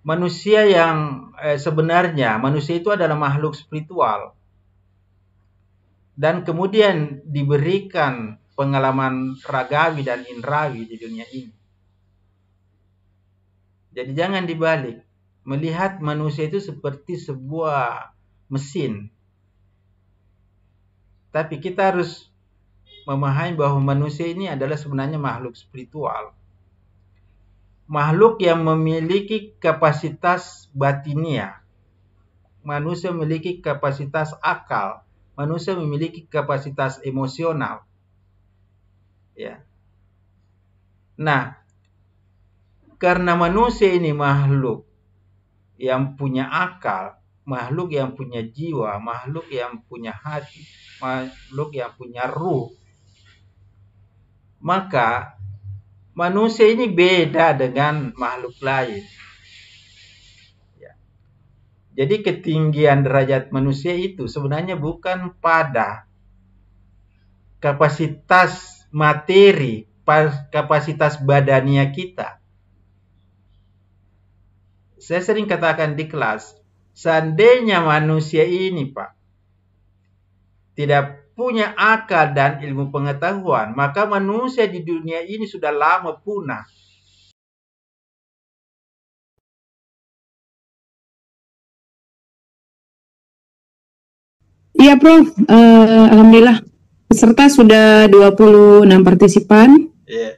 manusia yang sebenarnya manusia itu adalah makhluk spiritual dan kemudian diberikan pengalaman ragawi dan indrawi di dunia ini. Jadi jangan dibalik. Melihat manusia itu seperti sebuah mesin. Tapi kita harus memahami bahwa manusia ini adalah sebenarnya makhluk spiritual. Makhluk yang memiliki kapasitas batinia. Manusia memiliki kapasitas akal. Manusia memiliki kapasitas emosional. Ya. Nah, karena manusia ini makhluk yang punya akal, makhluk yang punya jiwa, makhluk yang punya hati, makhluk yang punya ruh, maka manusia ini beda dengan makhluk lain. Ya. Jadi ketinggian derajat manusia itu sebenarnya bukan pada kapasitas materi, kapasitas badania kita. Saya sering katakan di kelas, seandainya manusia ini, Pak, tidak punya akal dan ilmu pengetahuan, maka manusia di dunia ini sudah lama punah. Iya, Prof. Alhamdulillah, peserta sudah 26 partisipan. Yeah.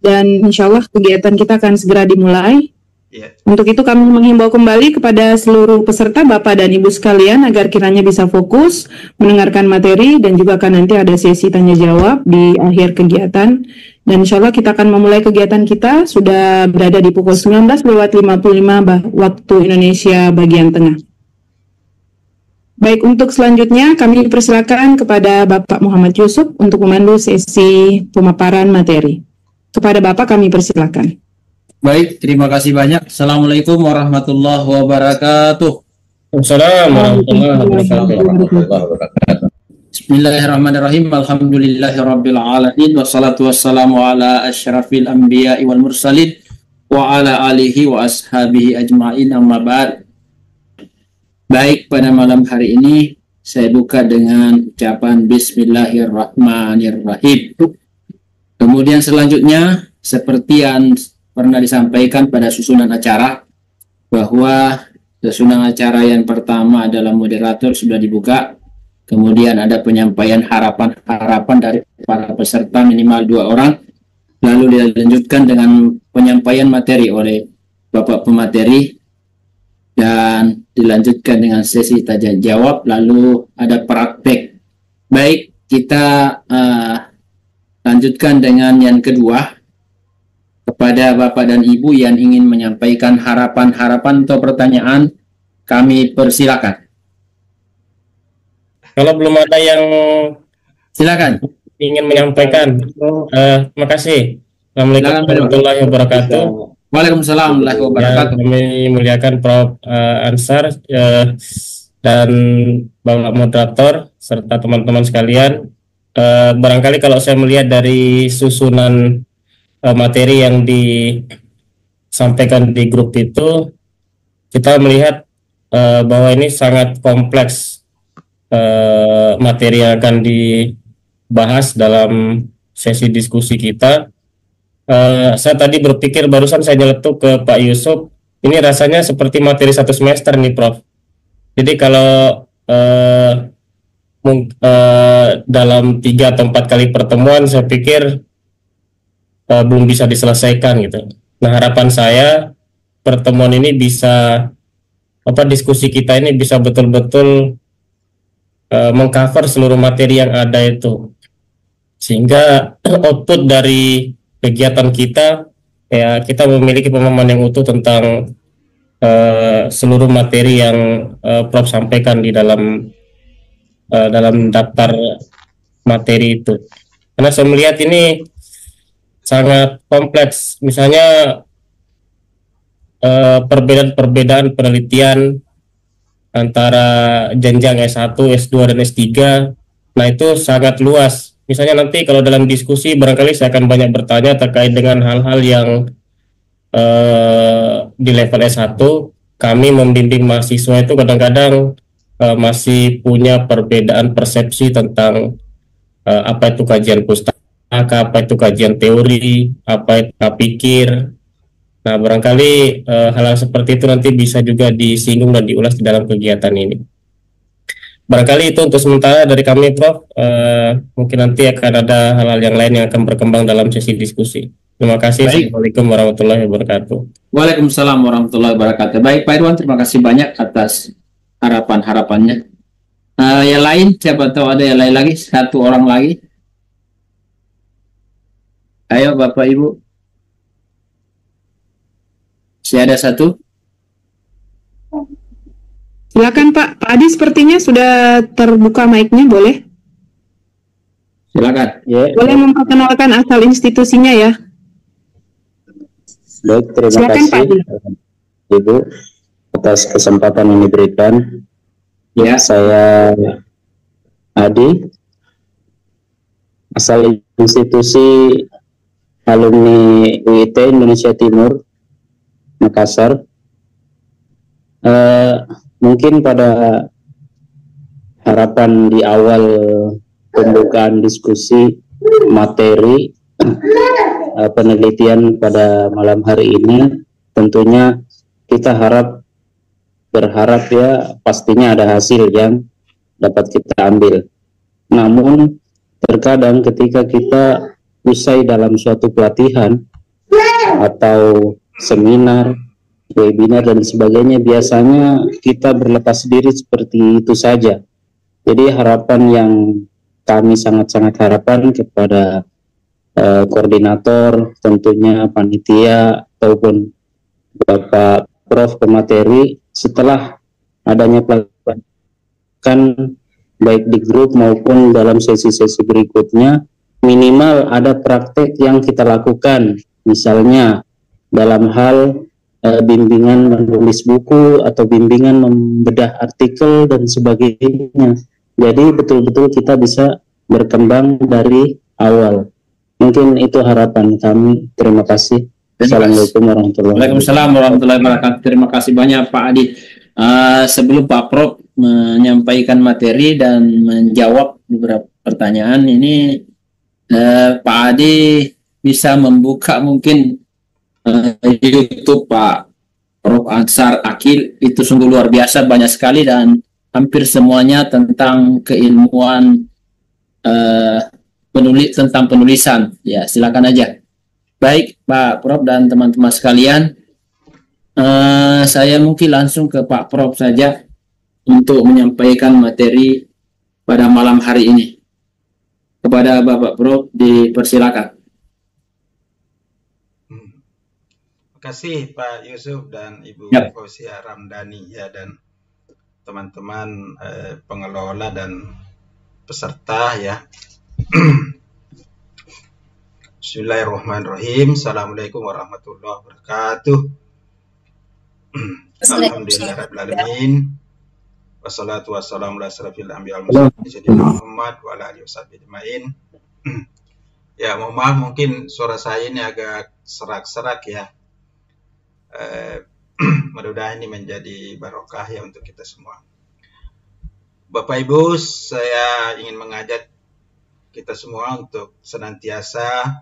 Dan insya Allah kegiatan kita akan segera dimulai. Yeah. Untuk itu kami menghimbau kembali kepada seluruh peserta, Bapak dan Ibu sekalian, agar kiranya bisa fokus mendengarkan materi dan juga akan nanti ada sesi tanya-jawab di akhir kegiatan. Dan insya Allah kita akan memulai kegiatan kita, sudah berada di pukul 19.55 waktu Indonesia bagian tengah. Baik, untuk selanjutnya kami persilakan kepada Bapak Muhammad Yusuf untuk memandu sesi pemaparan materi. Kepada Bapak kami persilakan. Baik, terima kasih banyak. Assalamualaikum warahmatullahi wabarakatuh. Assalamualaikum warahmatullahi wabarakatuh. Bismillahirrahmanirrahim. Alhamdulillahirabbil alamin wassalatu wassalamu ala asyrafil anbiya'i wal mursalin wa ala alihi wa ashabihi ajma'in, amma ba'd. Baik, pada malam hari ini saya buka dengan ucapan Bismillahirrahmanirrahim. Kemudian selanjutnya seperti yang pernah disampaikan pada susunan acara, bahwa susunan acara yang pertama adalah moderator sudah dibuka, kemudian ada penyampaian harapan-harapan dari para peserta minimal 2 orang, lalu dilanjutkan dengan penyampaian materi oleh Bapak Pemateri, dan dilanjutkan dengan sesi tanya jawab, lalu ada praktek. Baik, kita lanjutkan dengan yang kedua. Kepada Bapak dan Ibu yang ingin menyampaikan harapan-harapan atau pertanyaan, kami persilakan. Kalau belum ada yang Silakan. ingin menyampaikan, terima kasih. Assalamualaikum warahmatullahi wabarakatuh. Waalaikumsalam warahmatullahi wabarakatuh. Kami muliakan Prof. Ansar dan Bapak Moderator serta teman-teman sekalian. Barangkali kalau saya melihat dari susunan materi yang disampaikan di grup itu, kita melihat bahwa ini sangat kompleks materi yang akan dibahas dalam sesi diskusi kita. Saya tadi berpikir, barusan saya nyeletuk ke Pak Yusuf, ini rasanya seperti materi 1 semester nih, Prof. Jadi kalau dalam 3 atau 4 kali pertemuan, saya pikir belum bisa diselesaikan gitu. Nah, harapan saya pertemuan ini bisa, diskusi kita ini bisa betul-betul mengcover seluruh materi yang ada itu, sehingga output dari kegiatan kita, ya, kita memiliki pemahaman yang utuh tentang seluruh materi yang Prof sampaikan di dalam daftar materi itu. Karena saya melihat ini sangat kompleks. Misalnya perbedaan penelitian antara jenjang S1, S2, dan S3, nah itu sangat luas. Misalnya nanti kalau dalam diskusi barangkali saya akan banyak bertanya terkait dengan hal-hal yang di level S1 kami membimbing mahasiswa itu kadang-kadang masih punya perbedaan persepsi tentang apa itu kajian pustaka, apa itu kajian teori, apa itu pikir. Nah, barangkali hal-hal seperti itu nanti bisa juga disinggung dan diulas di dalam kegiatan ini. Barangkali itu untuk sementara dari kami, Prof. Mungkin nanti akan ada hal-hal yang lain yang akan berkembang dalam sesi diskusi. Terima kasih. Baik. Assalamualaikum warahmatullahi wabarakatuh. Waalaikumsalam warahmatullahi wabarakatuh. Baik, Pak Irwan, terima kasih banyak atas harapan-harapannya. Yang lain, siapa tahu ada yang lain lagi? Satu orang lagi. Ayo, Bapak Ibu. Masih ada satu? Silakan Pak. Pak Adi sepertinya sudah terbuka mic-nya, boleh? Silakan. Ya, Boleh memperkenalkan asal institusinya ya. baik, terima Silakan, Pak kasih Ibu atas kesempatan yang diberikan. Ya. Saya Adi, asal institusi alumni UIT Indonesia Timur, Makassar. Mungkin pada harapan di awal pembukaan diskusi materi penelitian pada malam hari ini, tentunya kita berharap ya pastinya ada hasil yang dapat kita ambil. Namun terkadang ketika kita usai dalam suatu pelatihan atau seminar, webinar dan sebagainya, biasanya kita berlepas diri seperti itu saja. Jadi harapan yang kami sangat-sangat harapkan kepada koordinator, tentunya panitia ataupun Bapak Prof pemateri, setelah adanya pelatihan baik di grup maupun dalam sesi-sesi berikutnya, minimal ada praktek yang kita lakukan, misalnya dalam hal bimbingan menulis buku atau bimbingan membedah artikel dan sebagainya. Jadi betul-betul kita bisa berkembang dari awal. Mungkin itu harapan kami. Terima kasih. Assalamualaikum warahmatullahi wabarakatuh. Waalaikumsalam warahmatullahi wabarakatuh. Terima kasih banyak Pak Adi. Sebelum Pak Prof menyampaikan materi dan menjawab beberapa pertanyaan ini, Pak Adi bisa membuka mungkin YouTube Pak Prof Ansar Akil. Itu sungguh luar biasa, banyak sekali dan hampir semuanya tentang keilmuan tentang penulisan. Ya, silakan aja. Baik Pak Prof dan teman-teman sekalian, saya mungkin langsung ke Pak Prof saja untuk menyampaikan materi pada malam hari ini. Kepada Bapak Prof dipersilakan. Terima kasih Pak Yusuf dan Ibu Fausia Ramdhani ya, dan teman-teman pengelola dan peserta ya. Bismillahirrahmanirrahim. Assalamualaikum warahmatullahi wabarakatuh. Alhamdulillahirabbil alamin. Wassalatu wassalamu ala asrofil anbiya wal mursalin sayyidina Muhammad wa ala alihi washabihi ajmain. Ya, mohon maaf mungkin suara saya ini agak serak-serak ya. Mudah-mudahan ini menjadi barokah ya untuk kita semua. Bapak Ibu, saya ingin mengajak kita semua untuk senantiasa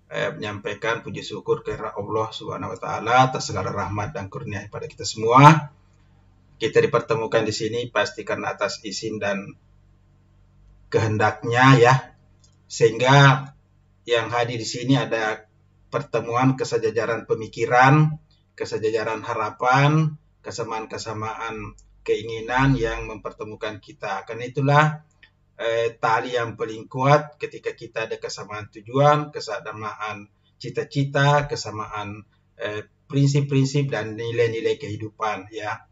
menyampaikan puji syukur kepada Allah Subhanahu wa taala atas segala rahmat dan kurnia kepada kita semua. Kita dipertemukan di sini pasti karena atas izin dan kehendaknya ya. Sehingga yang hadir di sini ada pertemuan kesejajaran pemikiran, kesejajaran harapan, kesamaan-kesamaan keinginan yang mempertemukan kita. Karena itulah tali yang paling kuat ketika kita ada kesamaan tujuan, kesamaan cita-cita, kesamaan prinsip-prinsip dan nilai-nilai kehidupan ya.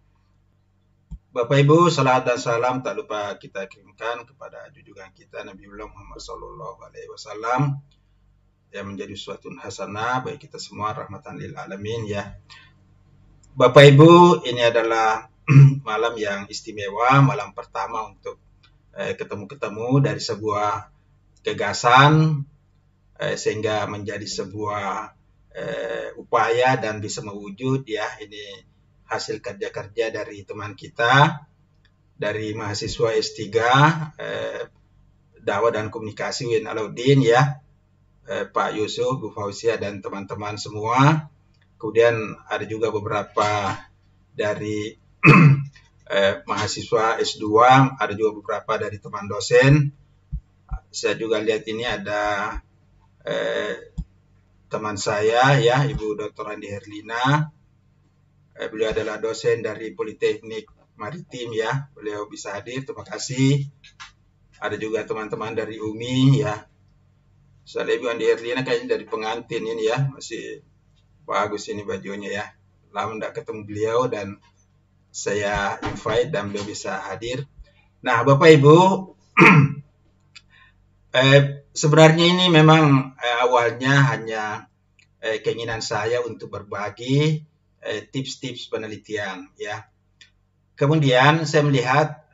Bapak Ibu, salam dan salam tak lupa kita kirimkan kepada junjungan kita Nabiullah Muhammad SAW yang menjadi uswatun hasanah bagi kita semua, rahmatan lil alamin ya. Bapak Ibu, ini adalah malam yang istimewa, malam pertama untuk ketemu-ketemu dari sebuah gagasan sehingga menjadi sebuah upaya dan bisa mewujud ya. Ini hasil kerja-kerja dari teman kita, dari mahasiswa S3 Dakwah dan Komunikasi UIN Alauddin ya, Pak Yusuf, Bu Fauzia dan teman-teman semua. Kemudian ada juga beberapa dari mahasiswa S2, ada juga beberapa dari teman dosen. Saya juga lihat ini ada teman saya ya, Ibu Dr. Andi Herlina. Beliau adalah dosen dari Politeknik Maritim ya, beliau bisa hadir, terima kasih. Ada juga teman-teman dari UMI ya. Soalnya Ibu Andi Herlina kayaknya dari pengantin ini ya, masih bagus ini bajunya ya. Lama tidak ketemu beliau dan saya invite dan beliau bisa hadir. Nah, Bapak Ibu, sebenarnya ini memang awalnya hanya keinginan saya untuk berbagi tips-tips penelitian ya. Kemudian saya melihat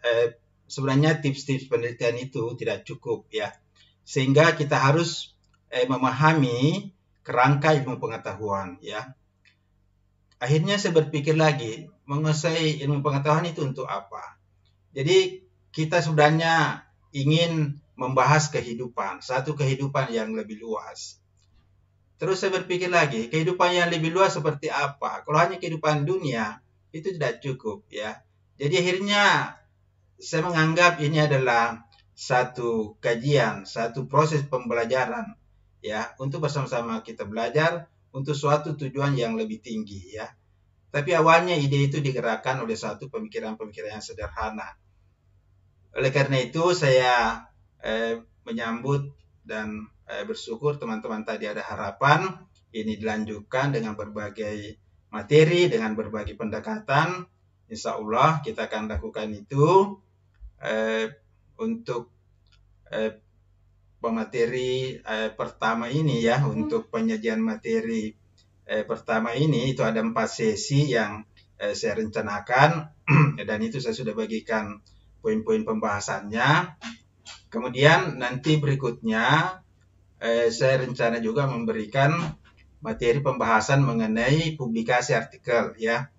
sebenarnya tips-tips penelitian itu tidak cukup ya. Sehingga kita harus memahami kerangka ilmu pengetahuan ya. Akhirnya saya berpikir lagi, menguasai ilmu pengetahuan itu untuk apa? Jadi kita sebenarnya ingin membahas kehidupan, satu kehidupan yang lebih luas. Terus saya berpikir lagi, kehidupan yang lebih luas seperti apa? Kalau hanya kehidupan dunia, itu tidak cukup ya. Jadi akhirnya saya menganggap ini adalah satu kajian, satu proses pembelajaran ya, untuk bersama-sama kita belajar untuk suatu tujuan yang lebih tinggi ya. Tapi awalnya ide itu digerakkan oleh satu pemikiran-pemikiran yang sederhana. Oleh karena itu saya menyambut dan bersyukur teman-teman tadi ada harapan ini dilanjutkan dengan berbagai materi, dengan berbagai pendekatan. Insya Allah kita akan lakukan itu untuk pemateri pertama ini ya. Untuk penyajian materi pertama ini itu ada 4 sesi yang saya rencanakan dan itu saya sudah bagikan poin-poin pembahasannya. Kemudian nanti berikutnya saya rencana juga memberikan materi pembahasan mengenai publikasi artikel ya.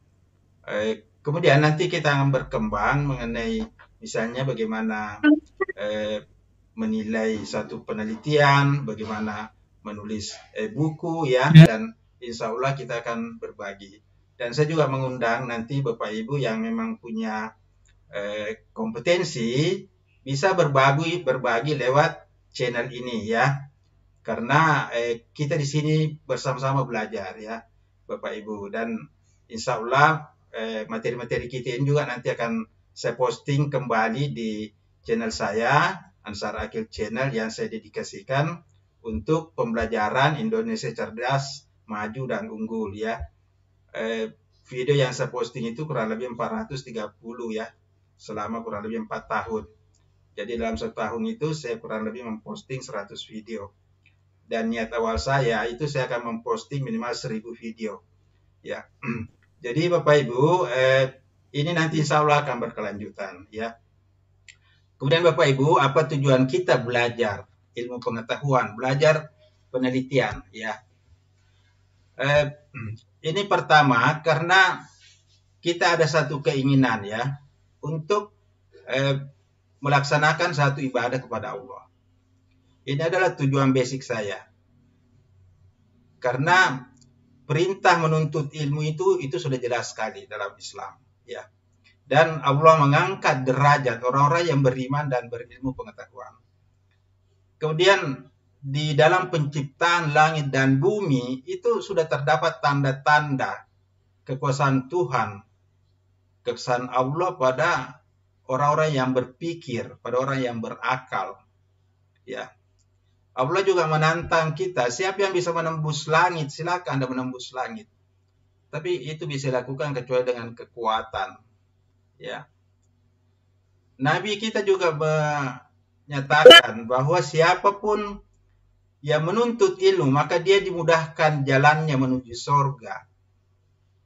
Kemudian nanti kita akan berkembang mengenai misalnya bagaimana menilai satu penelitian, bagaimana menulis buku ya, dan insya Allah kita akan berbagi. Dan saya juga mengundang nanti Bapak Ibu yang memang punya kompetensi bisa berbagi lewat channel ini ya. Karena kita di sini bersama-sama belajar ya Bapak Ibu, dan insya Allah materi-materi kita ini juga nanti akan saya posting kembali di channel saya, Ansar Akil Channel, yang saya dedikasikan untuk pembelajaran Indonesia cerdas, maju dan unggul ya. Video yang saya posting itu kurang lebih 430 ya, selama kurang lebih 4 tahun. Jadi dalam 1 tahun itu saya kurang lebih memposting 100 video. Dan niat awal saya itu saya akan memposting minimal 1000 video. Ya. Jadi Bapak Ibu, ini nanti insya Allah akan berkelanjutan. Ya. Kemudian Bapak Ibu, apa tujuan kita belajar ilmu pengetahuan, belajar penelitian? Ya. Ini pertama karena kita ada satu keinginan ya untuk melaksanakan satu ibadah kepada Allah. Ini adalah tujuan basic saya. Karena perintah menuntut ilmu itu sudah jelas sekali dalam Islam, ya. Dan Allah mengangkat derajat orang-orang yang beriman dan berilmu pengetahuan. Kemudian di dalam penciptaan langit dan bumi itu sudah terdapat tanda-tanda kekuasaan Tuhan, kekuasaan Allah pada orang-orang yang berpikir, pada orang yang berakal, ya. Allah juga menantang kita, siapa yang bisa menembus langit, silakan Anda menembus langit. Tapi itu bisa dilakukan kecuali dengan kekuatan. Ya. Nabi kita juga menyatakan bahwa siapapun yang menuntut ilmu, maka dia dimudahkan jalannya menuju surga.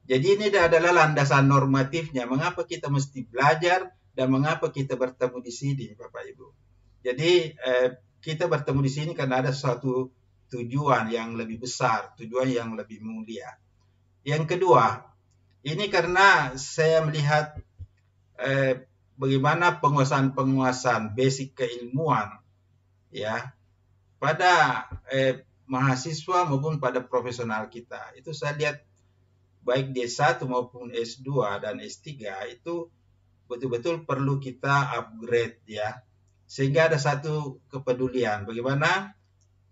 Jadi ini adalah landasan normatifnya, mengapa kita mesti belajar dan mengapa kita bertemu di sini, Bapak Ibu. Jadi kita bertemu di sini karena ada suatu tujuan yang lebih besar, tujuan yang lebih mulia. Yang kedua, ini karena saya melihat bagaimana penguasaan basic keilmuan ya pada mahasiswa maupun pada profesional kita. Itu saya lihat baik D1 maupun S2 dan S3 itu betul-betul perlu kita upgrade ya. Sehingga ada satu kepedulian bagaimana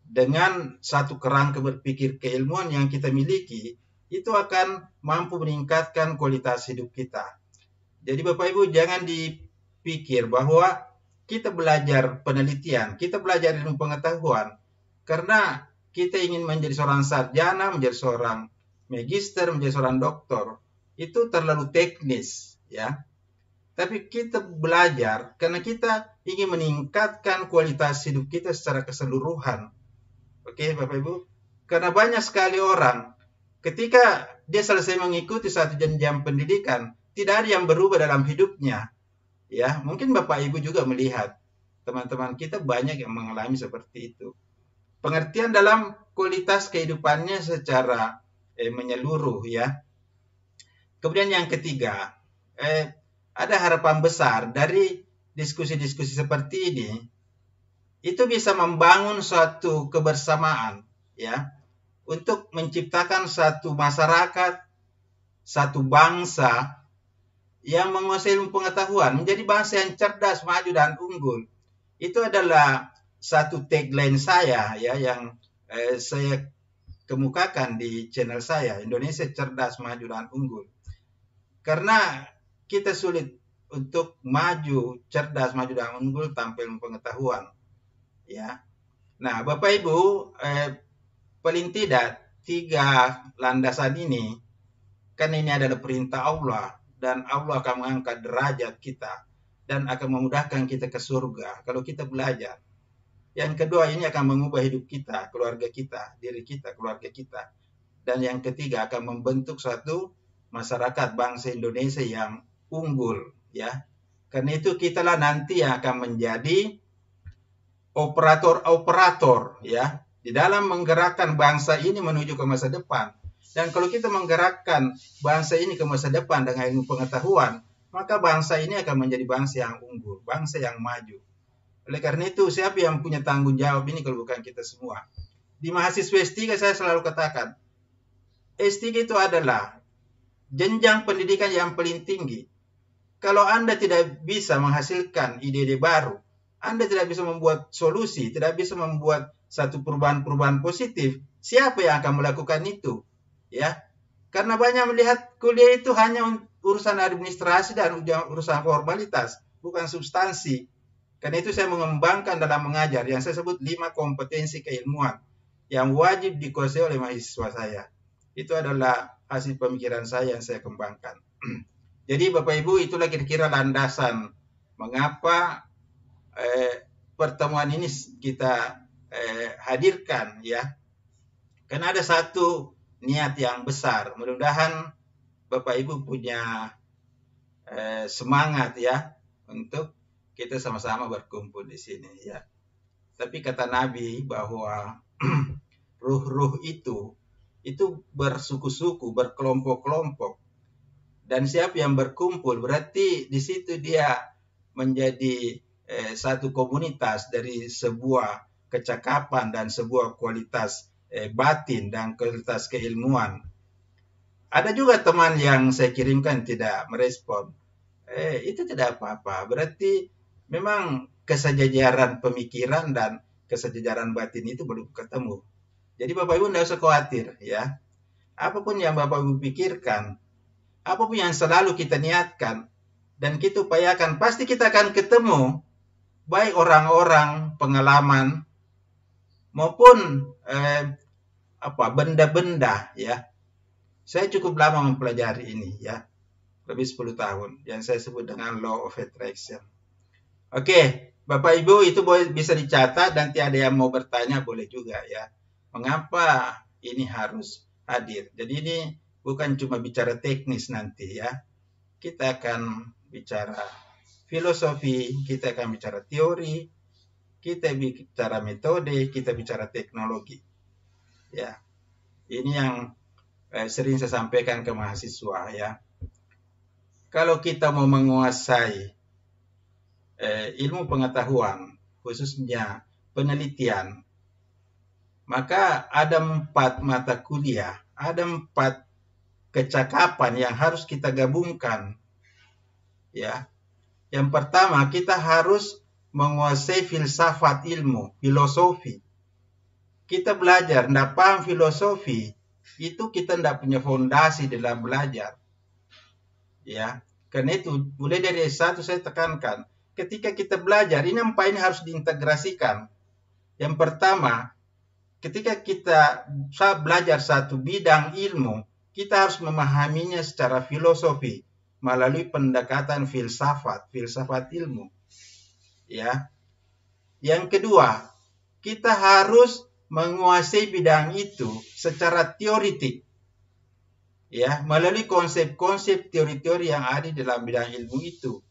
dengan satu kerangka berpikir keilmuan yang kita miliki itu akan mampu meningkatkan kualitas hidup kita. Jadi Bapak Ibu jangan dipikir bahwa kita belajar penelitian, kita belajar ilmu pengetahuan karena kita ingin menjadi seorang sarjana, menjadi seorang magister, menjadi seorang doktor. Itu terlalu teknis ya. Tapi kita belajar karena kita ingin meningkatkan kualitas hidup kita secara keseluruhan. Oke, Bapak Ibu? Karena banyak sekali orang ketika dia selesai mengikuti satu jenjang pendidikan, tidak ada yang berubah dalam hidupnya. Ya, mungkin Bapak Ibu juga melihat teman-teman kita banyak yang mengalami seperti itu. Pengertian dalam kualitas kehidupannya secara menyeluruh ya. Kemudian yang ketiga, ada harapan besar dari diskusi-diskusi seperti ini, itu bisa membangun suatu kebersamaan, ya, untuk menciptakan satu masyarakat, satu bangsa yang menguasai ilmu pengetahuan, menjadi bangsa yang cerdas, maju, dan unggul. Itu adalah satu tagline saya, ya, yang saya kemukakan di channel saya, Indonesia Cerdas, Maju, dan Unggul. Karena kita sulit untuk maju, cerdas, maju, dan unggul tanpa ilmu pengetahuan. Ya. Nah, Bapak Ibu, paling tidak 3 landasan ini, kan ini adalah perintah Allah, dan Allah akan mengangkat derajat kita, dan akan memudahkan kita ke surga kalau kita belajar. Yang kedua, ini akan mengubah hidup kita, keluarga kita, diri kita, keluarga kita. Dan yang ketiga, akan membentuk suatu masyarakat bangsa Indonesia yang unggul, ya. Karena itu kitalah nanti yang akan menjadi operator-operator, ya, di dalam menggerakkan bangsa ini menuju ke masa depan. Dan kalau kita menggerakkan bangsa ini ke masa depan dengan ilmu pengetahuan, maka bangsa ini akan menjadi bangsa yang unggul, bangsa yang maju. Oleh karena itu, siapa yang punya tanggung jawab ini kalau bukan kita semua? Di mahasiswa S3 saya selalu katakan, S3 itu adalah jenjang pendidikan yang paling tinggi. Kalau Anda tidak bisa menghasilkan ide-ide baru, Anda tidak bisa membuat solusi, tidak bisa membuat satu perubahan-perubahan positif, siapa yang akan melakukan itu? Ya, karena banyak melihat kuliah itu hanya urusan administrasi dan urusan formalitas, bukan substansi. Karena itu saya mengembangkan dalam mengajar yang saya sebut 5 kompetensi keilmuan yang wajib dikuasai oleh mahasiswa saya. Itu adalah hasil pemikiran saya yang saya kembangkan. Jadi Bapak Ibu, itulah kira-kira landasan mengapa pertemuan ini kita hadirkan, ya. Karena ada satu niat yang besar. Mudah-mudahan Bapak Ibu punya semangat, ya, untuk kita sama-sama berkumpul di sini, ya. Tapi kata Nabi bahwa ruh-ruh itu bersuku-suku, berkelompok-kelompok. Dan siapa yang berkumpul berarti di situ dia menjadi satu komunitas dari sebuah kecakapan dan sebuah kualitas batin dan kualitas keilmuan. Ada juga teman yang saya kirimkan tidak merespon. Itu tidak apa-apa. Berarti memang kesejajaran pemikiran dan kesejajaran batin itu belum ketemu. Jadi Bapak Ibu tidak usah khawatir, ya. Apapun yang Bapak Ibu pikirkan, apapun yang selalu kita niatkan dan kita upayakan, pasti kita akan ketemu baik orang-orang, pengalaman maupun benda-benda, ya. Saya cukup lama mempelajari ini, ya. Lebih 10 tahun yang saya sebut dengan law of attraction. Oke, Bapak Ibu, itu bisa dicatat, dan nanti ada yang mau bertanya boleh juga, ya. Mengapa ini harus hadir? Jadi ini bukan cuma bicara teknis nanti, ya. Kita akan bicara filosofi, kita akan bicara teori, kita bicara metode, kita bicara teknologi. Ya, ini yang sering saya sampaikan ke mahasiswa ya. Kalau kita mau menguasai ilmu pengetahuan, khususnya penelitian, maka ada 4 mata kuliah, ada 4 kecakapan yang harus kita gabungkan. Ya, yang pertama kita harus menguasai filsafat ilmu, filosofi. Kita belajar, tidak paham filosofi, itu kita tidak punya fondasi dalam belajar. Ya, karena itu mulai dari S1 saya tekankan, ketika kita belajar, ini 4 ini harus diintegrasikan. Yang pertama, ketika kita belajar satu bidang ilmu, kita harus memahaminya secara filosofi melalui pendekatan filsafat ilmu. Ya. Yang kedua, kita harus menguasai bidang itu secara teoritik. Ya, melalui konsep-konsep teori-teori yang ada dalam bidang ilmu itu.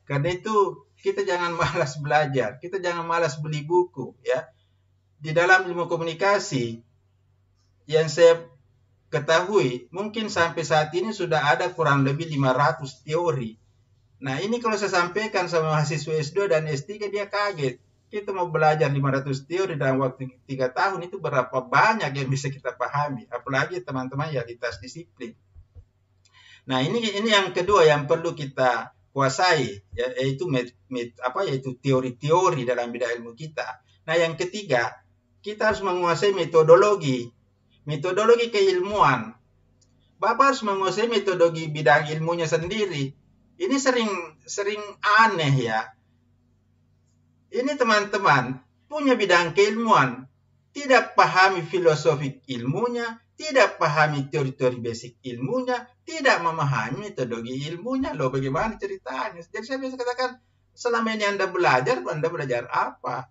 Karena itu kita jangan malas belajar, kita jangan malas beli buku, ya. Di dalam ilmu komunikasi yang saya ketahui, mungkin sampai saat ini sudah ada kurang lebih 500 teori. Nah, ini kalau saya sampaikan sama mahasiswa S2 dan S3, dia kaget. Kita mau belajar 500 teori dalam waktu 3 tahun, itu berapa banyak yang bisa kita pahami. Apalagi teman-teman yang lintas disiplin. Nah, ini yang kedua yang perlu kita kuasai, yaitu teori-teori dalam bidang ilmu kita. Nah, yang ketiga, kita harus menguasai metodologi keilmuan. Bapak harus menguasai metodologi bidang ilmunya sendiri. Ini sering aneh ya. Ini teman-teman punya bidang keilmuan, tidak pahami filosofi ilmunya, tidak pahami teori-teori basic ilmunya, tidak memahami metodologi ilmunya. Loh, bagaimana ceritanya? Jadi saya bisa katakan, selama ini Anda belajar apa?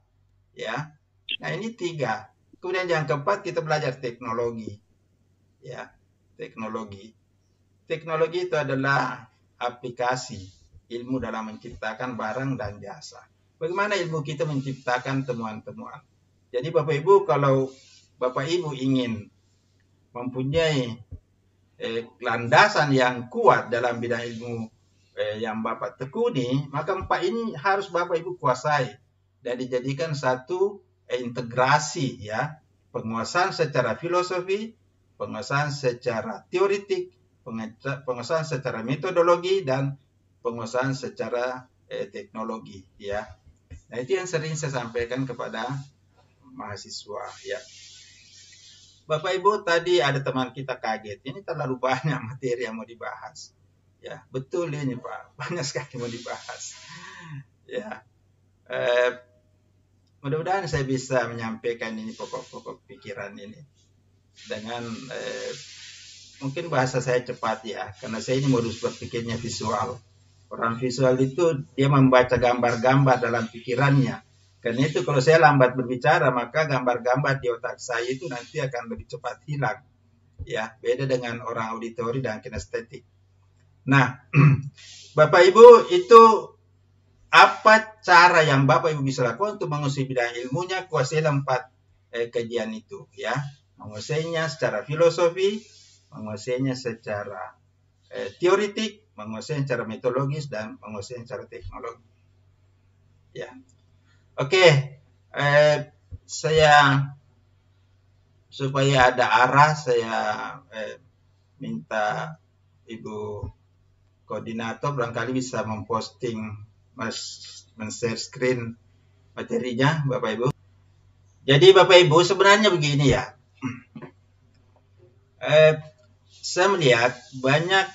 Ya. Nah, ini 3. Kemudian yang keempat, kita belajar teknologi. Ya, teknologi. Teknologi itu adalah aplikasi ilmu dalam menciptakan barang dan jasa. Bagaimana ilmu kita menciptakan temuan-temuan. Jadi Bapak Ibu, kalau Bapak Ibu ingin mempunyai landasan yang kuat dalam bidang ilmu yang Bapak tekuni, maka 4 ini harus Bapak Ibu kuasai dan dijadikan satu integrasi, ya. Penguasaan secara filosofi, penguasaan secara teoritik, penguasaan secara metodologi, dan penguasaan secara teknologi, ya. Nah, itu yang sering saya sampaikan kepada mahasiswa, ya. Bapak Ibu, tadi ada teman kita kaget, ini terlalu banyak materi yang mau dibahas. Ya, betul ini Pak, banyak sekali mau dibahas. Ya, mudah-mudahan saya bisa menyampaikan ini pokok-pokok pikiran ini dengan mungkin bahasa saya cepat ya, karena saya ini modus berpikirnya visual. Orang visual itu dia membaca gambar-gambar dalam pikirannya. Karena itu kalau saya lambat berbicara, maka gambar-gambar di otak saya itu nanti akan lebih cepat hilang. Ya, beda dengan orang auditori dan kinestetik. Nah, Bapak Ibu, itu apa cara yang Bapak Ibu bisa lakukan untuk menguasai bidang ilmunya? Kuasai 4 kajian itu, ya. Menguasainya secara filosofi, menguasainya secara teoritik, menguasai secara metodologis, dan menguasai secara teknologi. Ya, oke. Saya supaya ada arah, saya minta Ibu koordinator barangkali bisa memposting, men-share screen materinya, Bapak Ibu. Jadi Bapak Ibu, sebenarnya begini ya. Saya melihat banyak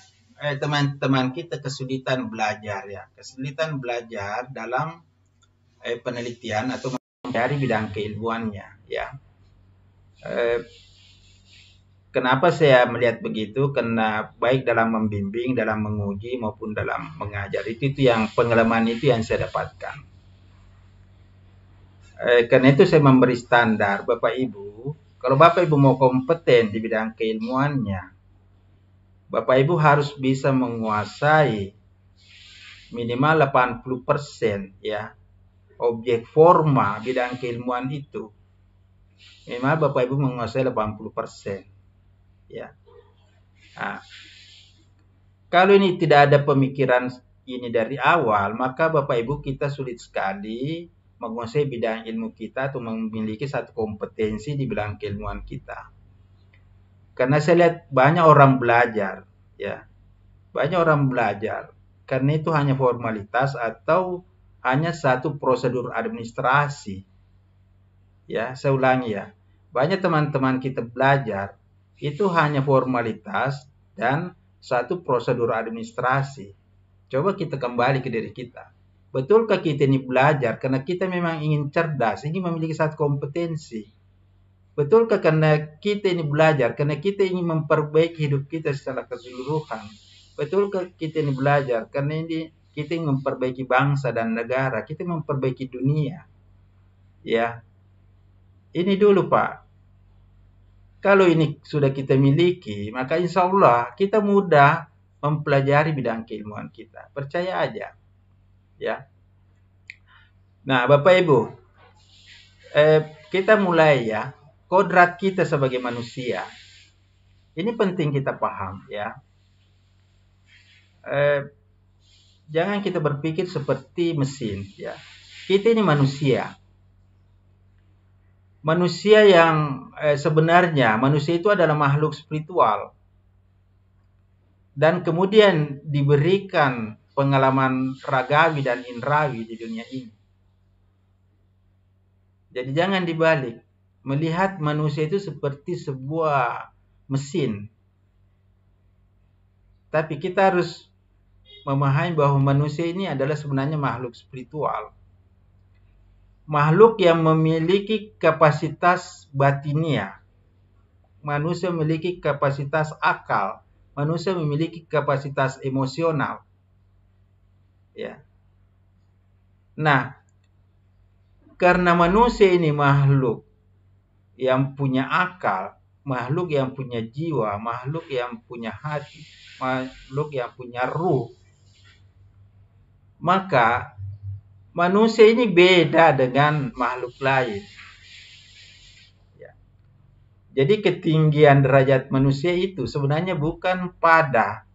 teman-teman kita kesulitan belajar ya, kesulitan belajar dalam penelitian atau mencari bidang keilmuannya ya. Kenapa saya melihat begitu? Karena baik dalam membimbing, dalam menguji maupun dalam mengajar itu yang pengalaman itu yang saya dapatkan. Karena itu saya memberi standar Bapak Ibu, kalau Bapak Ibu mau kompeten di bidang keilmuannya, Bapak Ibu harus bisa menguasai minimal 80% ya objek forma bidang keilmuan itu. Memang Bapak Ibu menguasai 80%. Ya. Nah, kalau ini tidak ada pemikiran ini dari awal, maka Bapak Ibu kita sulit sekali menguasai bidang ilmu kita atau memiliki satu kompetensi di bidang keilmuan kita. Karena saya lihat banyak orang belajar, ya, banyak orang belajar, karena itu hanya formalitas atau hanya satu prosedur administrasi. Ya, saya ulangi ya, banyak teman-teman kita belajar itu hanya formalitas dan satu prosedur administrasi. Coba kita kembali ke diri kita. Betulkah kita ini belajar karena kita memang ingin cerdas, ingin memiliki satu kompetensi? Betulkah karena kita ini belajar karena kita ingin memperbaiki hidup kita secara keseluruhan? Betulkah kita ini belajar karena ini kita ingin memperbaiki bangsa dan negara, kita memperbaiki dunia? Ya, ini dulu Pak. Kalau ini sudah kita miliki, maka insya Allah kita mudah mempelajari bidang keilmuan kita. Percaya aja. Ya. Nah, Bapak Ibu, kita mulai ya. Kodrat kita sebagai manusia. Ini penting kita paham ya. Jangan kita berpikir seperti mesin ya. Kita ini manusia. Manusia yang sebenarnya manusia itu adalah makhluk spiritual. Dan kemudian diberikan pengalaman ragawi dan indrawi di dunia ini. Jadi jangan dibalik. Melihat manusia itu seperti sebuah mesin. Tapi kita harus memahami bahwa manusia ini adalah sebenarnya makhluk spiritual. Makhluk yang memiliki kapasitas batinia. Manusia memiliki kapasitas akal. Manusia memiliki kapasitas emosional. Ya. Nah, karena manusia ini makhluk yang punya akal, makhluk yang punya jiwa, makhluk yang punya hati, makhluk yang punya ruh, maka manusia ini beda dengan makhluk lain. Ya. Jadi ketinggian derajat manusia itu sebenarnya bukan pada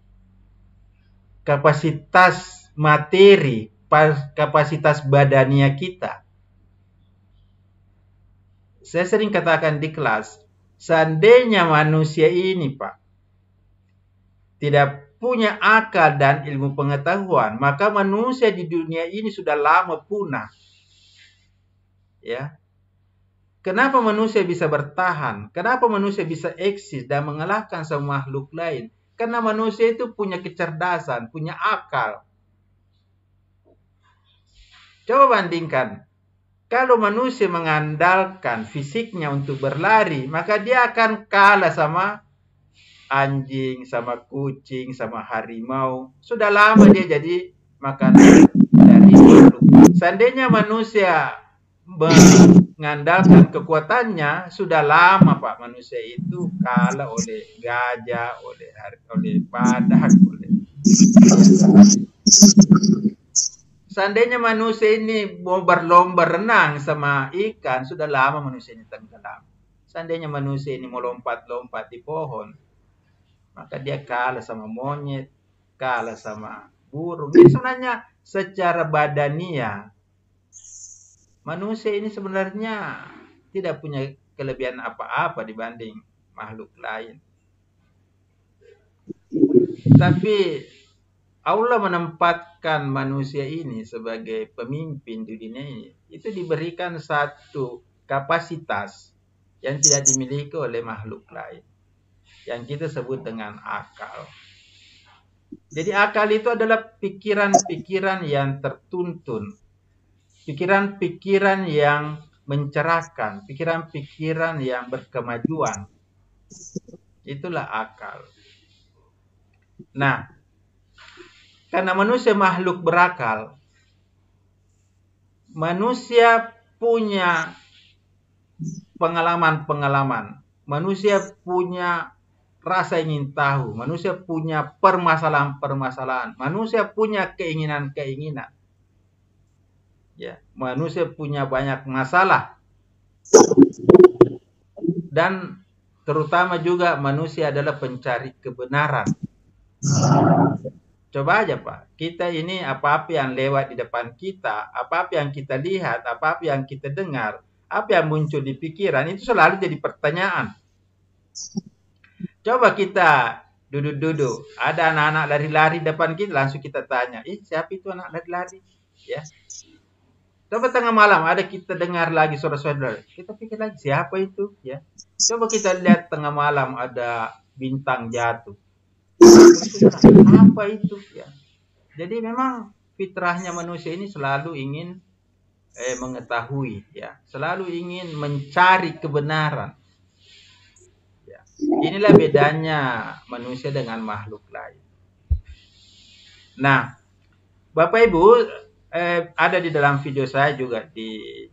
kapasitas materi, kapasitas badania kita. Saya sering katakan di kelas, seandainya manusia ini Pak tidak punya akal dan ilmu pengetahuan, maka manusia di dunia ini sudah lama punah. Ya. Kenapa manusia bisa bertahan? Kenapa manusia bisa eksis dan mengalahkan semua makhluk lain? Karena manusia itu punya kecerdasan, punya akal. Coba bandingkan. Kalau manusia mengandalkan fisiknya untuk berlari, maka dia akan kalah sama anjing, sama kucing, sama harimau. Sudah lama dia jadi makanan dari makhluk. Seandainya manusia mengandalkan kekuatannya, sudah lama Pak manusia itu kalah oleh gajah, oleh badak, Seandainya manusia ini mau berlomba renang sama ikan, sudah lama manusia ini tenggelam. Seandainya manusia ini mau lompat-lompat di pohon, maka dia kalah sama monyet, kalah sama burung. Jadi sebenarnya secara badania, manusia ini sebenarnya tidak punya kelebihan apa-apa dibanding makhluk lain. Tapi Allah menempatkan manusia ini sebagai pemimpin di dunia ini. Itu diberikan satu kapasitas yang tidak dimiliki oleh makhluk lain. Yang kita sebut dengan akal. Jadi akal itu adalah pikiran-pikiran yang tertuntun. Pikiran-pikiran yang mencerahkan. Pikiran-pikiran yang berkemajuan. Itulah akal. Nah, karena manusia makhluk berakal, manusia punya pengalaman-pengalaman, manusia punya rasa ingin tahu, manusia punya permasalahan-permasalahan, manusia punya keinginan-keinginan. Ya, manusia punya banyak masalah. dan terutama juga manusia adalah pencari kebenaran. Coba aja Pak, kita ini apa-apa yang lewat di depan kita, apa-apa yang kita lihat, apa-apa yang kita dengar, apa yang muncul di pikiran, itu selalu jadi pertanyaan. Coba kita duduk-duduk, ada anak-anak lari-lari depan kita, langsung kita tanya, siapa itu anak lari-lari? Ya. Coba tengah malam ada kita dengar lagi suara-suara, kita pikir lagi siapa itu? Ya. Coba kita lihat tengah malam ada bintang jatuh. Apa itu? Ya. Jadi memang fitrahnya manusia ini selalu ingin mengetahui, ya, selalu ingin mencari kebenaran. Ya. Inilah bedanya manusia dengan makhluk lain. Nah, Bapak Ibu, ada di dalam video saya juga di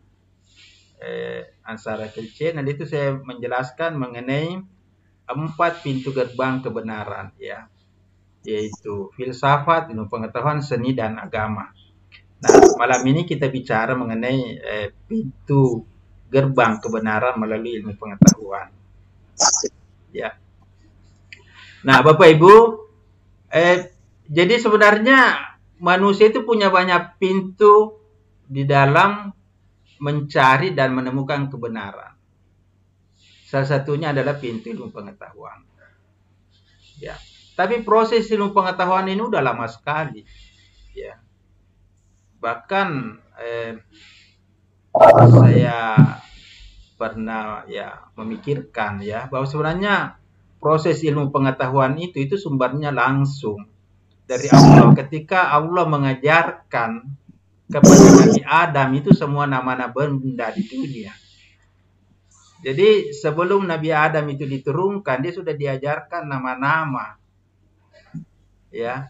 Ansara Kecil. Nanti itu saya menjelaskan mengenai 4 pintu gerbang kebenaran, ya, yaitu filsafat, ilmu pengetahuan, seni, dan agama. Nah, malam ini kita bicara mengenai pintu gerbang kebenaran melalui ilmu pengetahuan. Ya. Nah, Bapak Ibu, jadi sebenarnya manusia itu punya banyak pintu di dalam mencari dan menemukan kebenaran. Salah satunya adalah pintu ilmu pengetahuan. Ya. Tapi proses ilmu pengetahuan ini udah lama sekali. Ya. Bahkan saya pernah memikirkan bahwa sebenarnya proses ilmu pengetahuan itu sumbernya langsung dari Allah. Ketika Allah mengajarkan kepada Nabi Adam itu semua nama-nama benda di dunia. Jadi sebelum Nabi Adam itu diturunkan, dia sudah diajarkan nama-nama. Ya.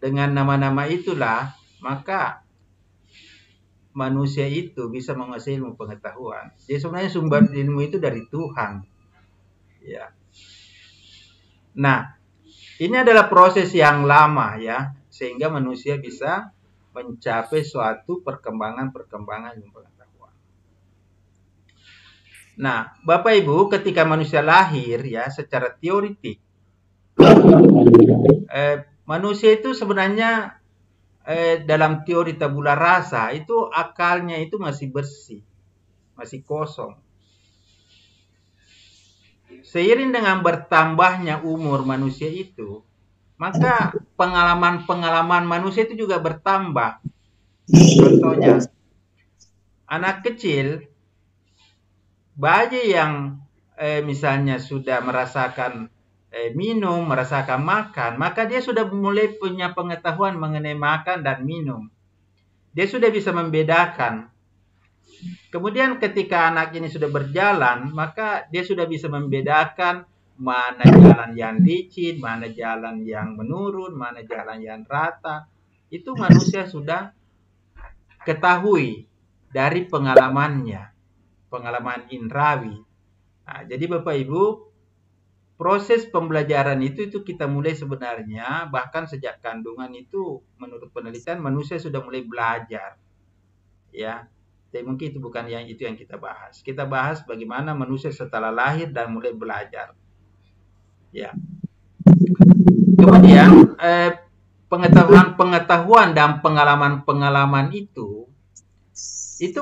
Dengan nama-nama itulah maka manusia itu bisa menguasai ilmu pengetahuan. Jadi sebenarnya sumber ilmu itu dari Tuhan. Ya. Nah, ini adalah proses yang lama, ya, sehingga manusia bisa mencapai suatu perkembangan ilmu pengetahuan. Nah, Bapak Ibu, ketika manusia lahir, ya, secara teoritik, manusia itu sebenarnya dalam teori tabula rasa itu akalnya itu masih bersih, masih kosong. Seiring dengan bertambahnya umur manusia itu, maka pengalaman-pengalaman manusia itu juga bertambah. Contohnya, anak kecil, bayi yang misalnya sudah merasakan minum, merasakan makan, maka dia sudah mulai punya pengetahuan mengenai makan dan minum. Dia sudah bisa membedakan. Kemudian ketika anak ini sudah berjalan, maka dia sudah bisa membedakan mana jalan yang licin, mana jalan yang menurun, mana jalan yang rata. Itu manusia sudah ketahui dari pengalamannya, pengalaman indrawi. Nah, jadi Bapak Ibu, proses pembelajaran itu kita mulai sebenarnya bahkan sejak kandungan itu menurut penelitian manusia sudah mulai belajar. Ya. Tapi mungkin itu bukan yang kita bahas. Kita bahas bagaimana manusia setelah lahir dan mulai belajar. Ya. Kemudian pengetahuan dan pengalaman itu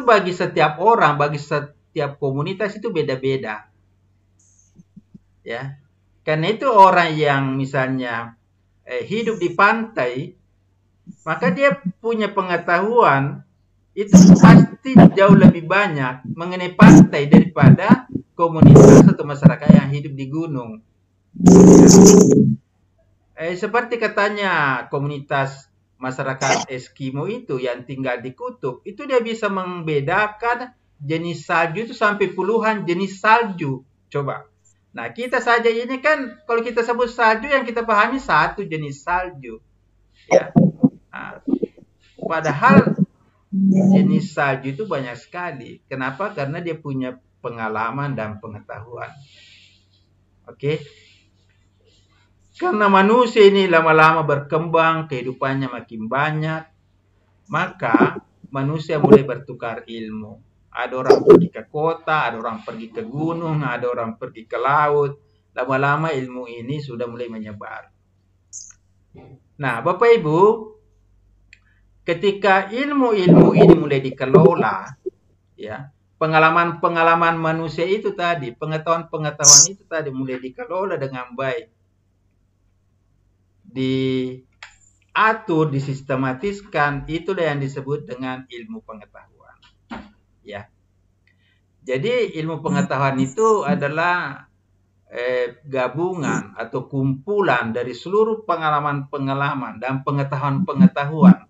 bagi setiap orang, bagi setiap komunitas itu beda-beda. Ya. Karena itu orang yang misalnya hidup di pantai, maka dia punya pengetahuan itu pasti jauh lebih banyak mengenai pantai daripada komunitas atau masyarakat yang hidup di gunung. Seperti katanya komunitas masyarakat Eskimo itu yang tinggal di kutub, itu dia bisa membedakan jenis salju itu sampai puluhan jenis salju. Coba. Nah, kita saja ini kan kalau kita sebut salju yang kita pahami satu jenis salju. Ya. Nah, padahal jenis salju itu banyak sekali. Kenapa? Karena dia punya pengalaman dan pengetahuan. Oke. Karena manusia ini lama-lama berkembang, kehidupannya makin banyak, maka manusia mulai bertukar ilmu. Ada orang pergi ke kota, ada orang pergi ke gunung, ada orang pergi ke laut. Lama-lama ilmu ini sudah mulai menyebar. Nah, Bapak Ibu, ketika ilmu-ilmu ini mulai dikelola, ya, pengalaman-pengalaman manusia itu tadi, pengetahuan-pengetahuan itu tadi mulai dikelola dengan baik, diatur, disistematiskan, itulah yang disebut dengan ilmu pengetahuan. Ya. Jadi ilmu pengetahuan itu adalah gabungan atau kumpulan dari seluruh pengalaman-pengalaman dan pengetahuan-pengetahuan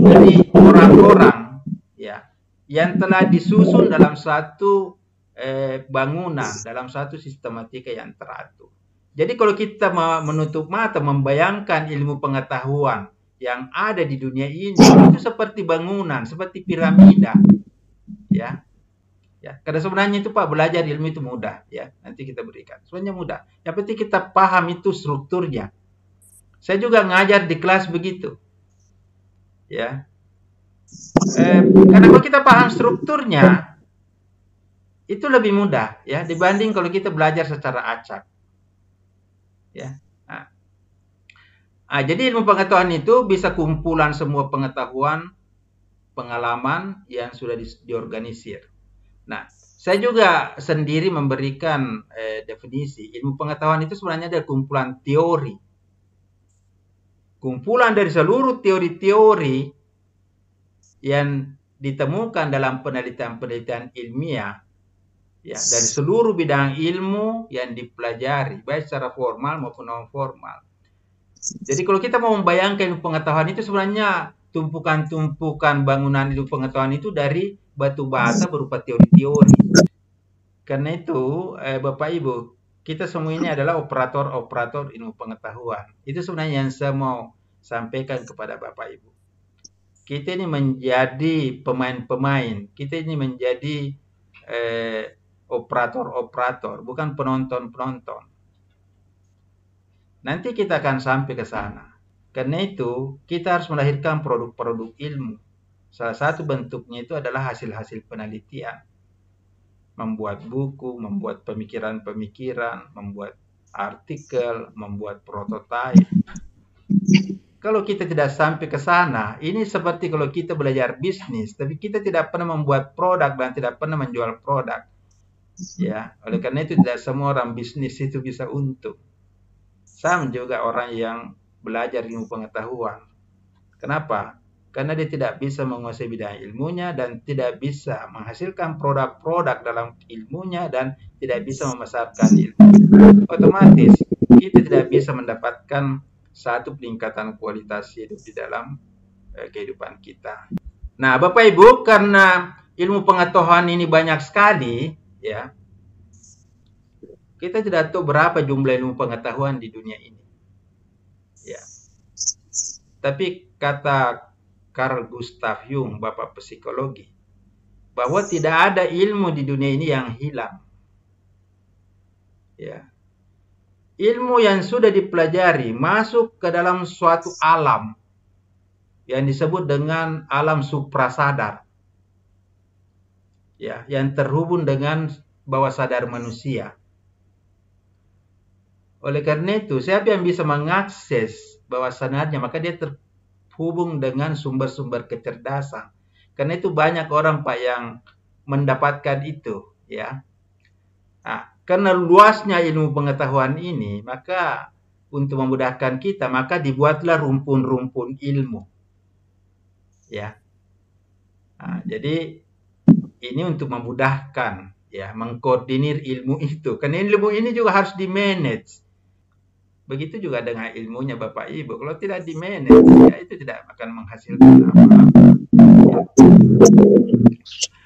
dari orang-orang, ya, yang telah disusun dalam satu bangunan, dalam satu sistematika yang teratur. Jadi kalau kita menutup mata membayangkan ilmu pengetahuan yang ada di dunia ini, itu seperti bangunan, seperti piramida, ya. Ya, karena sebenarnya itu Pak, belajar ilmu itu mudah, ya. Nanti kita berikan. Sebenarnya mudah. Yang penting kita paham itu strukturnya. Saya juga ngajar di kelas begitu. Ya. Karena kalau kita paham strukturnya, itu lebih mudah, ya, dibanding kalau kita belajar secara acak. Ya. Jadi ilmu pengetahuan itu bisa kumpulan semua pengetahuan, pengalaman yang sudah diorganisir. Nah, saya juga sendiri memberikan definisi. Ilmu pengetahuan itu sebenarnya adalah kumpulan teori. Kumpulan dari seluruh teori-teori yang ditemukan dalam penelitian-penelitian ilmiah, ya, dari seluruh bidang ilmu yang dipelajari, baik secara formal maupun non formal. Jadi kalau kita mau membayangkan ilmu pengetahuan itu sebenarnya tumpukan-tumpukan bangunan ilmu pengetahuan itu dari batu bata berupa teori-teori. Karena itu, Bapak Ibu, kita semua ini adalah operator-operator ilmu pengetahuan. Itu sebenarnya yang saya mau sampaikan kepada Bapak Ibu. Kita ini menjadi pemain-pemain, kita ini menjadi operator-operator, bukan penonton-penonton. Nanti kita akan sampai ke sana. Karena itu, kita harus melahirkan produk-produk ilmu. Salah satu bentuknya itu adalah hasil-hasil penelitian. Membuat buku, membuat pemikiran-pemikiran, membuat artikel, membuat prototipe. Kalau kita tidak sampai ke sana, ini seperti kalau kita belajar bisnis, tapi kita tidak pernah membuat produk dan tidak pernah menjual produk. Ya, oleh karena itu tidak semua orang bisnis itu bisa untung. Sama juga orang yang belajar ilmu pengetahuan. Kenapa? Karena dia tidak bisa menguasai bidang ilmunya dan tidak bisa menghasilkan produk-produk dalam ilmunya dan tidak bisa memasarkan ilmu. Otomatis kita tidak bisa mendapatkan satu peningkatan kualitas hidup di dalam kehidupan kita. Nah, Bapak Ibu, karena ilmu pengetahuan ini banyak sekali, ya, kita tidak tahu berapa jumlah ilmu pengetahuan di dunia ini. Ya. Tapi kata Carl Gustav Jung, Bapak psikologi, bahwa tidak ada ilmu di dunia ini yang hilang. Ya. Ilmu yang sudah dipelajari masuk ke dalam suatu alam yang disebut dengan alam suprasadar. Ya, yang terhubung dengan bawah sadar manusia. Oleh karena itu, siapa yang bisa mengakses bawah sadarnya, maka dia terhubung dengan sumber-sumber kecerdasan. Karena itu banyak orang Pak yang mendapatkan itu, ya. Nah, karena luasnya ilmu pengetahuan ini, maka untuk memudahkan kita, maka dibuatlah rumpun-rumpun ilmu. Ya. Nah, jadi ini untuk memudahkan, ya, mengkoordinir ilmu itu. Karena ilmu ini juga harus di-manage. Begitu juga dengan ilmunya Bapak Ibu. Kalau tidak di-manage, ya itu tidak akan menghasilkan apa-apa. Ya.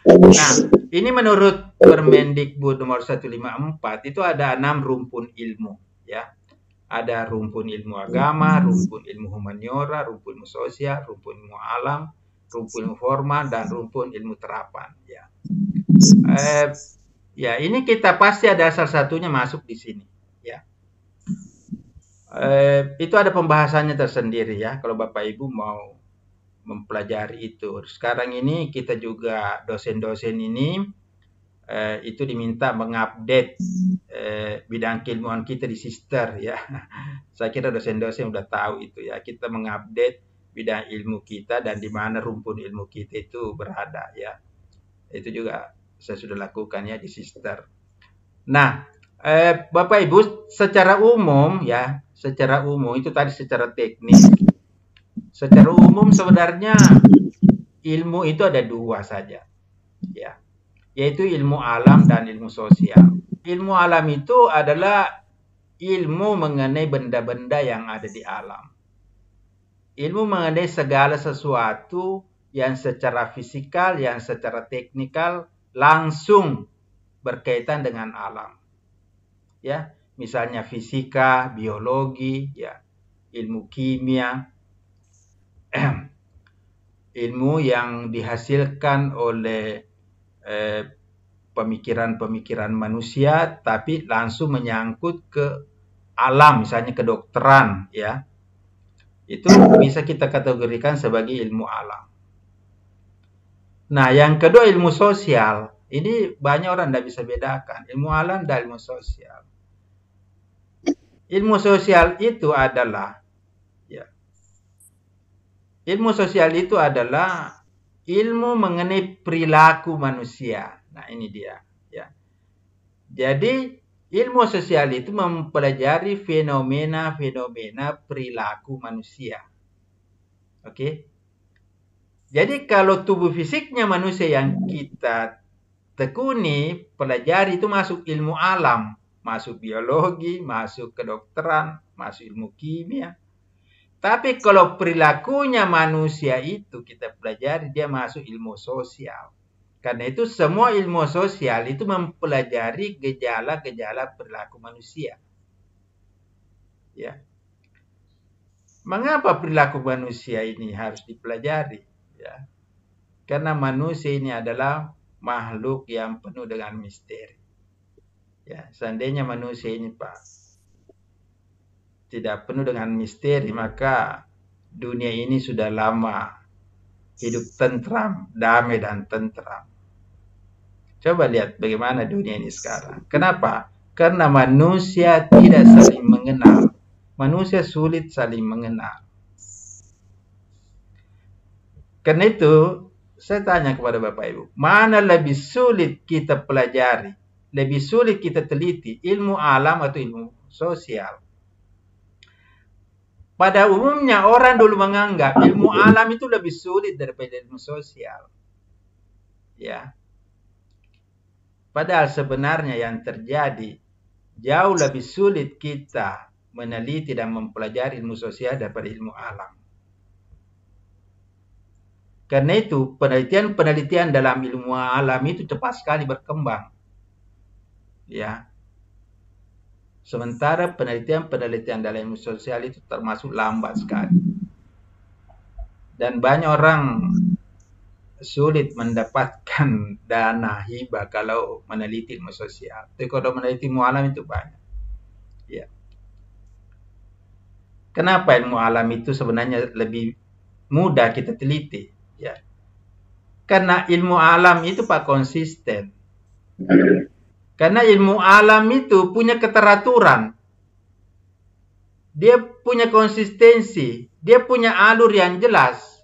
Nah, ini menurut Permendikbud nomor 154 itu ada 6 rumpun ilmu, ya. Ada rumpun ilmu agama, rumpun ilmu humaniora, rumpun ilmu sosial, rumpun ilmu alam, rumpun ilmu formal, dan rumpun ilmu terapan, ya. Ya, ini kita pasti ada salah satunya masuk di sini, ya. Itu ada pembahasannya tersendiri, ya. Kalau Bapak Ibu mau mempelajari itu. Sekarang ini kita juga dosen-dosen ini itu diminta mengupdate bidang keilmuan kita di Sister ya. Saya kira dosen-dosen udah tahu itu ya. Kita mengupdate bidang ilmu kita dan di mana rumpun ilmu kita itu berada ya. Itu juga saya sudah lakukan ya di Sister. Nah, Bapak Ibu, secara umum ya, secara umum itu tadi secara teknis. Secara umum sebenarnya ilmu itu ada dua saja ya, yaitu ilmu alam dan ilmu sosial. Ilmu alam itu adalah ilmu mengenai benda-benda yang ada di alam. Ilmu mengenai segala sesuatu yang secara fisikal, yang secara teknikal langsung berkaitan dengan alam. Ya, misalnya fisika, biologi, ya, ilmu kimia, ilmu yang dihasilkan oleh pemikiran-pemikiran manusia, tapi langsung menyangkut ke alam, misalnya kedokteran, ya. Itu bisa kita kategorikan sebagai ilmu alam. Nah, yang kedua ilmu sosial. Ini banyak orang tidak bisa bedakan. Ilmu alam dan ilmu sosial. Ilmu sosial itu adalah, ya, ilmu sosial itu adalah ilmu mengenai perilaku manusia. Nah, ini dia. Ya. Jadi, ilmu sosial itu mempelajari fenomena-fenomena perilaku manusia. Oke? Jadi, kalau tubuh fisiknya manusia yang kita tekuni, pelajari itu masuk ilmu alam. Masuk biologi, masuk kedokteran, masuk ilmu kimia. Tapi kalau perilakunya manusia itu kita pelajari, dia masuk ilmu sosial. Karena itu semua ilmu sosial itu mempelajari gejala-gejala perilaku manusia. Ya. Mengapa perilaku manusia ini harus dipelajari? Ya. Karena manusia ini adalah makhluk yang penuh dengan misteri. Ya, seandainya manusia ini Pak tidak penuh dengan misteri, maka dunia ini sudah lama hidup tentram, damai dan tentram. Coba lihat bagaimana dunia ini sekarang. Kenapa? Karena manusia tidak saling mengenal. Manusia sulit saling mengenal. Karena itu, saya tanya kepada Bapak Ibu, mana lebih sulit kita pelajari? Lebih sulit kita teliti, ilmu alam atau ilmu sosial? Pada umumnya orang dulu menganggap ilmu alam itu lebih sulit daripada ilmu sosial. Ya. Padahal sebenarnya yang terjadi jauh lebih sulit kita meneliti dan mempelajari ilmu sosial daripada ilmu alam. Karena itu penelitian-penelitian dalam ilmu alam itu cepat sekali berkembang. Ya. Sementara penelitian-penelitian dalam ilmu sosial itu termasuk lambat sekali. Dan banyak orang sulit mendapatkan dana hibah kalau meneliti ilmu sosial. Tapi kalau meneliti ilmu alam itu banyak. Ya. Kenapa ilmu alam itu sebenarnya lebih mudah kita teliti? Ya. Karena ilmu alam itu Pak konsisten. Karena ilmu alam itu punya keteraturan. Dia punya konsistensi. Dia punya alur yang jelas.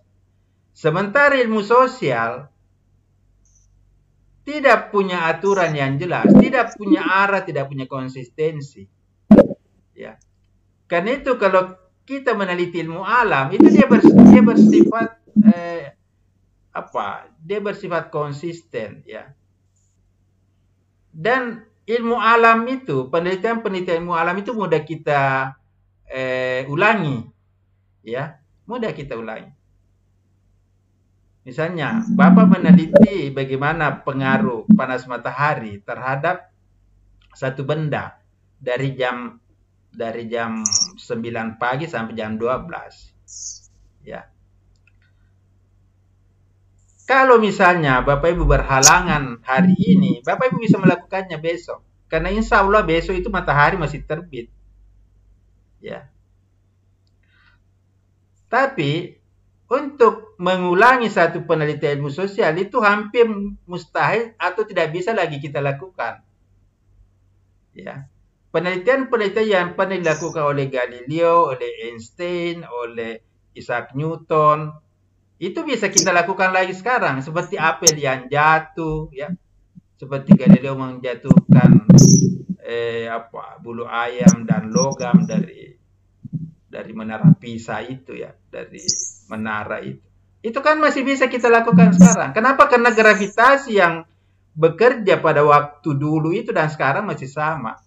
Sementara ilmu sosial tidak punya aturan yang jelas. Tidak punya arah, tidak punya konsistensi. Ya. Karena itu kalau kita meneliti ilmu alam, itu dia bersifat Dia bersifat konsisten, ya. Dan ilmu alam itu, penelitian ilmu alam itu mudah kita ulangi, ya, mudah kita ulangi. Misalnya, Bapak meneliti bagaimana pengaruh panas matahari terhadap satu benda dari jam 9 pagi sampai jam 12, ya. Kalau misalnya Bapak Ibu berhalangan hari ini, Bapak Ibu bisa melakukannya besok. Karena insya Allah besok itu matahari masih terbit. Ya. Tapi untuk mengulangi satu penelitian ilmu sosial itu hampir mustahil atau tidak bisa lagi kita lakukan. Ya. Penelitian-penelitian yang pernah dilakukan oleh Galileo, oleh Einstein, oleh Isaac Newton, itu bisa kita lakukan lagi sekarang, seperti apel yang jatuh, ya, seperti Galileo menjatuhkan bulu ayam dan logam dari menara Pisa itu, ya, dari menara itu. Itu kan masih bisa kita lakukan sekarang. Kenapa? Karena gravitasi yang bekerja pada waktu dulu itu dan sekarang masih sama.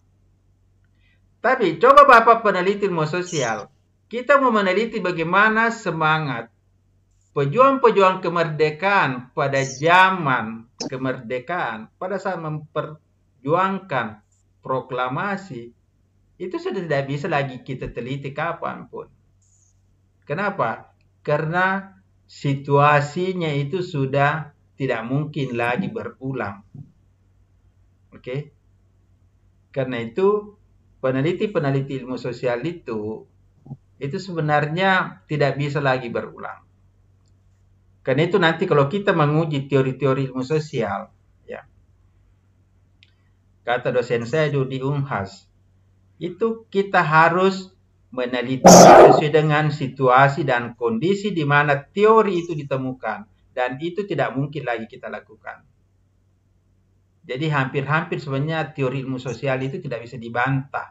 Tapi coba Bapak peneliti ilmu sosial, kita mau meneliti bagaimana semangat pejuang-pejuang kemerdekaan pada zaman kemerdekaan, pada saat memperjuangkan proklamasi, itu sudah tidak bisa lagi kita teliti kapanpun. Kenapa? Karena situasinya itu sudah tidak mungkin lagi berulang. Oke? Karena itu peneliti-peneliti ilmu sosial itu sebenarnya tidak bisa lagi berulang. Karena itu nanti kalau kita menguji teori-teori ilmu sosial, ya, kata dosen saya di Unhas, itu kita harus meneliti sesuai dengan situasi dan kondisi di mana teori itu ditemukan, dan itu tidak mungkin lagi kita lakukan. Jadi hampir-hampir sebenarnya teori ilmu sosial itu tidak bisa dibantah.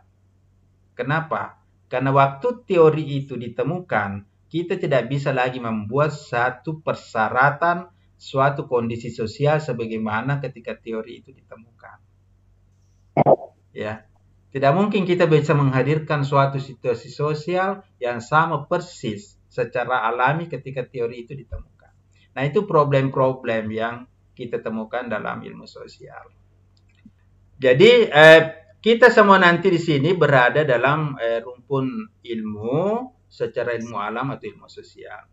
Kenapa? Karena waktu teori itu ditemukan, kita tidak bisa lagi membuat satu persyaratan suatu kondisi sosial sebagaimana ketika teori itu ditemukan. Ya, tidak mungkin kita bisa menghadirkan suatu situasi sosial yang sama persis secara alami ketika teori itu ditemukan. Nah, itu problem-problem yang kita temukan dalam ilmu sosial. Jadi kita semua nanti di sini berada dalam rumpun ilmu secara ilmu alam atau ilmu sosial.